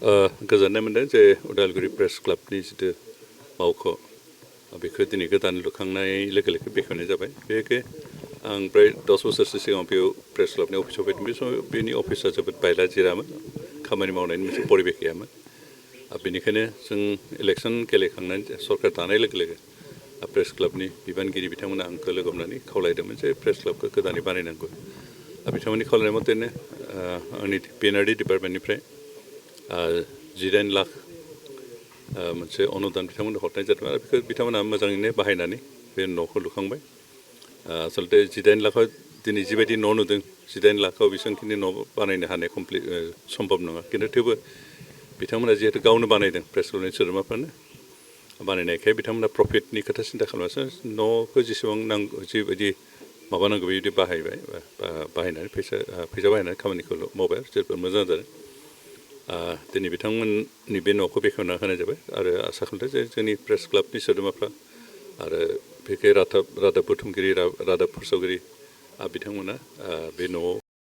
गोजोननाय मोनदों जे उदालगुरि प्रेस क्लाबनि जिथु मावख' बेखौ दिनै गोदान लुखांनाय लोगो लोगो बेखेवनाय जाबाय। बेखौ आं प्राय 10 बोसोरसो सिगाङाव बेयाव प्रेस क्लाबनि अफिसाव फैदों। बे समाव बेनि अफिसा जोबोद बायला जिरामोन, खामानि मावनायनि मोनसे परिबेख गैयामोन। बेनिखायनो जों इलेक्सन गेलेखांनानै सरकार दानाय लोगो लोगो प्रेस क्लाबनि बिबानगिरि बिथांमोना आंखौ लोगो हमनानै खावलायदोंमोन जे प्रेस क्लाबखौ गोदानै बानायनांगौ। बिथांमोननि खावलायनाय मथेनो आंनि PNRD डिपार्टमेन्टनिफ्राय 19 लाख मोनसे अनुदान बिथांमोननो हरनाय जादों आरो बेखौ बिथांमोना मोजाङैनो बाहायनानै बे न'खौ लुखांबाय। आसलथे 19 लाखआव दिनै जिबायदि न' नुदों 19 लाखआव बेसेबांखिनि न' बानायनो हानाय सम्भब नङा। खिन्थु थेवबो बिथांमोना जिहेतु गावनो बानायदों प्रेस क्लाबनि सोद्रोमाफ्रानो बानायनायखाय बिथांमोना प्रफिटनि खोथा सिन्था खालामासो न'खौ जेसेबां नांगौ जिबायदि माबा नांगौ बेबायदि बाहायबाय बाहायनानै फैसा बाहायनानै खामानिखौ मावबाय जोबोद मोजां जादों। दिनै बिथांमोननि बे न'खौ बेखेवना होनाय जाबाय आरो आसा खालामदों जे जोंनि प्रेस क्लाबनि सोद्रोमाफ्रा आरो बेखै रादाब बुथुमगिरि रादाब फोसावगिरि बिथांमोना बे न'आव